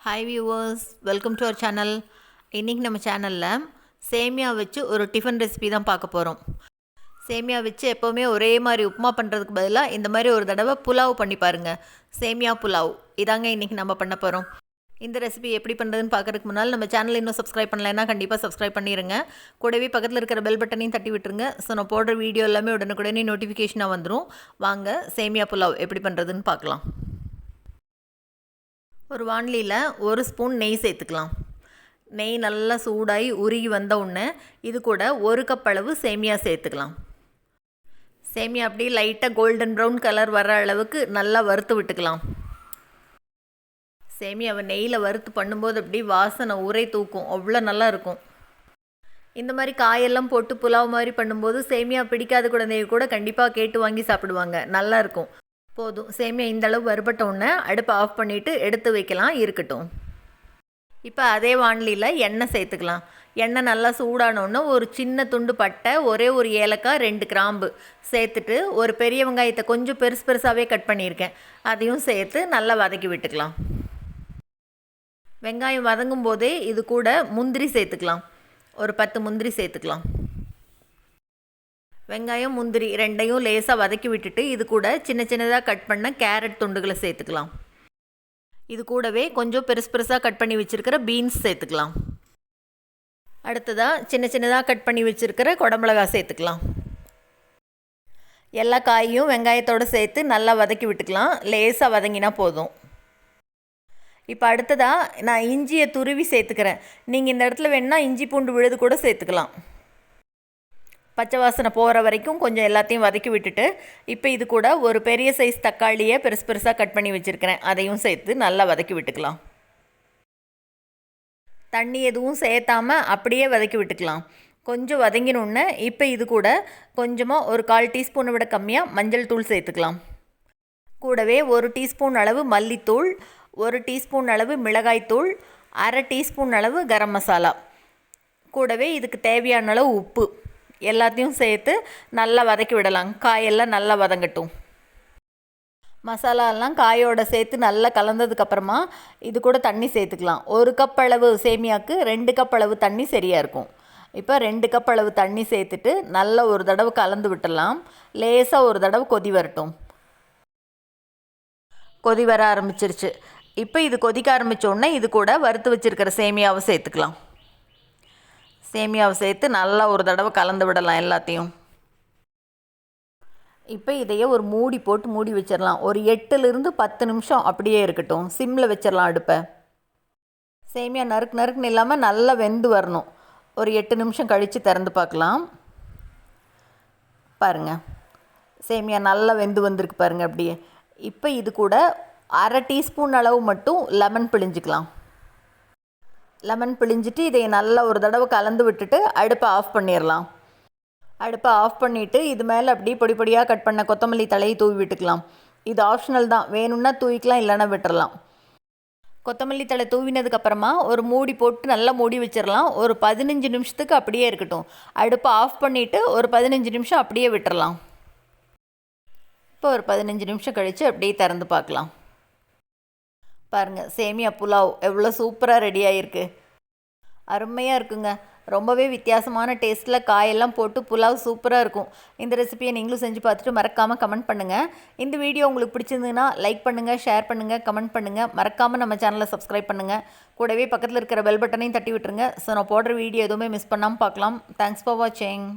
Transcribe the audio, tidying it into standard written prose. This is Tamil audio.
Hi viewers, welcome to our channel. இன்றைக்கி நம்ம சேனலில் சேமியா வச்சு ஒரு டிஃபன் ரெசிபி தான் பார்க்க போகிறோம். சேமியா வச்சு எப்போவுமே ஒரே மாதிரி உப்புமா பண்ணுறதுக்கு பதிலாக இந்த மாதிரி ஒரு தடவை புலாவ் பண்ணி பாருங்கள். சேமியா புலாவ் இதாங்க இன்றைக்கி நம்ம பண்ண போகிறோம். இந்த ரெசிபி எப்படி பண்ணுறதுன்னு பார்க்குறதுக்கு முன்னால் நம்ம சேனல் இன்னும் சப்ஸ்கிரைப் பண்ணலைன்னா கண்டிப்பாக சப்ஸ்கிரைப் பண்ணிடுங்க. கூடவே பக்கத்தில் இருக்கிற பெல் பட்டனையும் தட்டி விட்டுருங்க. ஸோ நான் போடுற வீடியோ எல்லாமே உடனுக்குடனே நோட்டிஃபிகேஷனாக வந்துடும். வாங்க சேமியா புலாவ் எப்படி பண்ணுறதுன்னு பார்க்கலாம். ஒரு வாணலியில் ஒரு ஸ்பூன் நெய் சேர்த்துக்கலாம். நெய் நல்லா சூடாகி உருகி வந்த உடனே இது கூட ஒரு கப் அளவு சேமியா சேர்த்துக்கலாம். சேமியா அப்படியே லைட்டாக கோல்டன் ப்ரௌன் கலர் வர அளவுக்கு நல்லா வறுத்து விட்டுக்கலாம். சேமியாவை நெய்யில் வறுத்து பண்ணும்போது அப்படி வாசனை உரை தூக்கும், அவ்வளோ நல்லா இருக்கும். இந்த மாதிரி காயெல்லாம் போட்டு புலாவ் மாதிரி பண்ணும்போது சேமியா பிடிக்காத குழந்தைங்க கூட கண்டிப்பாக கேட்டு வாங்கி சாப்பிடுவாங்க, நல்லாயிருக்கும். போதும், சேமியா இந்தளவு வறுபட்ட உடனே அடுப்பை ஆஃப் பண்ணிவிட்டு எடுத்து வைக்கலாம், இருக்கட்டும். இப்போ அதே வாணலியில் எண்ணெய் சேர்த்துக்கலாம். எண்ணெய் நல்லா சூடானோன்னு ஒரு சின்ன துண்டு பட்டை, ஒரே ஒரு ஏலக்காய், 2 கிராம்பு சேர்த்துட்டு ஒரு பெரிய வெங்காயத்தை கொஞ்சம் பெருசாகவே கட் பண்ணியிருக்கேன், அதையும் சேர்த்து நல்லா வதக்கி விட்டுக்கலாம். வெங்காயம் வதங்கும் போதே இது கூட முந்திரி சேர்த்துக்கலாம். ஒரு 10 முந்திரி சேர்த்துக்கலாம். வெங்காயம் முந்திரி ரெண்டையும் லேசாக வதக்கி விட்டுட்டு இது கூட சின்ன சின்னதாக கட் பண்ண கேரட் துண்டுகளை சேர்த்துக்கலாம். இது கூடவே கொஞ்சம் பெருசாக கட் பண்ணி வச்சுருக்கிற பீன்ஸ் சேர்த்துக்கலாம். அடுத்ததாக சின்ன சின்னதாக கட் பண்ணி வச்சுருக்கிற குடமிளகாய் சேர்த்துக்கலாம். எல்லா காயும் வெங்காயத்தோடு சேர்த்து நல்லா வதக்கி விட்டுக்கலாம். லேசாக வதங்கினா போதும். இப்போ அடுத்ததாக நான் இஞ்சியை துருவி சேர்த்துக்கிறேன். நீங்கள் இந்த இடத்துல வேணுன்னா இஞ்சி பூண்டு விழுது கூட சேர்த்துக்கலாம். பச்சை வாசனை போகிற வரைக்கும் கொஞ்சம் எல்லாத்தையும் வதக்கி விட்டுட்டு இப்போ இது கூட ஒரு பெரிய சைஸ் தக்காளியை பெருசாக கட் பண்ணி வச்சுருக்கிறேன், அதையும் சேர்த்து நல்லா வதக்கி விட்டுக்கலாம். தண்ணி எதுவும் சேர்த்தாமல் அப்படியே வதக்கி விட்டுக்கலாம். கொஞ்சம் வதங்கினோடனே இப்போ இது கூட கொஞ்சமாக ஒரு 1/4 டீஸ்பூனை விட கம்மியாக மஞ்சள் தூள் சேர்த்துக்கலாம். கூடவே 1 டீஸ்பூன் அளவு மல்லித்தூள், 1 டீஸ்பூன் அளவு மிளகாய்த்தூள், 1/2 டீஸ்பூன் அளவு கரம் மசாலா, கூடவே இதுக்கு தேவையான அளவு உப்பு எல்லாத்தையும் சேர்த்து நல்லா வதக்கி விடலாம். காயெல்லாம் நல்லா வதங்கட்டும். மசாலாலாம் காயோடு சேர்த்து நல்லா கலந்ததுக்கப்புறமா இது கூட தண்ணி சேர்த்துக்கலாம். 1 கப் அளவு சேமியாவுக்கு 2 கப் அளவு தண்ணி சரியாக இருக்கும். இப்போ 2 கப் அளவு தண்ணி சேர்த்துட்டு நல்லா ஒரு தடவை கலந்து விட்டுடலாம். லேசாக ஒரு தடவை கொதி வரட்டும். கொதி வர ஆரம்பிச்சிருச்சு. இப்போ இது கொதிக்க ஆரம்பித்தோடனே இது கூட வறுத்து வச்சுருக்கிற சேமியாவை சேர்த்துக்கலாம். சேமியாவை சேர்த்து நல்லா ஒரு தடவை கலந்து விடலாம் எல்லாத்தையும். இப்போ இதையே ஒரு மூடி போட்டு மூடி வச்சிடலாம். ஒரு 8லிருந்து 10 நிமிஷம் அப்படியே இருக்கட்டும். சிம்மில் வச்சிடலாம் அடுப்பை. சேமியா நறுக்குன்னு இல்லாமல் நல்லா வெந்து வரணும். ஒரு 8 நிமிஷம் கழித்து திறந்து பார்க்கலாம். பாருங்கள், சேமியா நல்லா வெந்து வந்திருக்கு பாருங்கள் அப்படியே. இப்போ இது கூட 1/2 டீஸ்பூன் அளவு மட்டும் லெமன் பிழிஞ்சிக்கலாம். லெமன் பிழிஞ்சிட்டு இதை நல்லா ஒரு தடவை கலந்து விட்டுட்டு அடுப்பை ஆஃப் பண்ணிடலாம். அடுப்பை ஆஃப் பண்ணிவிட்டு இது மேலே அப்படியே பொடி பொடியாக கட் பண்ண கொத்தமல்லி தலையை தூவி விட்டுக்கலாம். இது ஆப்ஷனல் தான், வேணும்னா தூவிக்கலாம், இல்லைன்னா விட்டுறலாம். கொத்தமல்லி தலை தூவினதுக்கப்புறமா ஒரு மூடி போட்டு நல்லா மூடி வச்சிடலாம். ஒரு 15 நிமிஷத்துக்கு அப்படியே இருக்கட்டும். அடுப்பை ஆஃப் பண்ணிவிட்டு ஒரு 15 நிமிஷம் அப்படியே விட்டுறலாம். இப்போ ஒரு 15 நிமிஷம் கழித்து அப்படியே திறந்து பார்க்கலாம். பாருங்கள், சேமியா புலாவ் எவ்வளோ சூப்பராக ரெடி ஆகிருக்கு. அருமையாக இருக்குங்க. ரொம்பவே வித்தியாசமான டேஸ்ட்டில் காயெல்லாம் போட்டு புலாவ் சூப்பராக இருக்கும். இந்த ரெசிபியை நீங்களும் செஞ்சு பார்த்துட்டு மறக்காமல் கமெண்ட் பண்ணுங்கள். இந்த வீடியோ உங்களுக்கு பிடிச்சிருந்ததுன்னா லைக் பண்ணுங்கள், ஷேர் பண்ணுங்கள், கமெண்ட் பண்ணுங்கள். மறக்காமல் நம்ம சேனலை சப்ஸ்கிரைப் பண்ணுங்கள். கூடவே பக்கத்தில் இருக்கிற பெல் பட்டனையும் தட்டி விட்டுருங்க. ஸோ நான் போடுற வீடியோ எதுவுமே மிஸ் பண்ணாமல் பார்க்கலாம். தேங்க்ஸ் ஃபார் வாட்சிங்.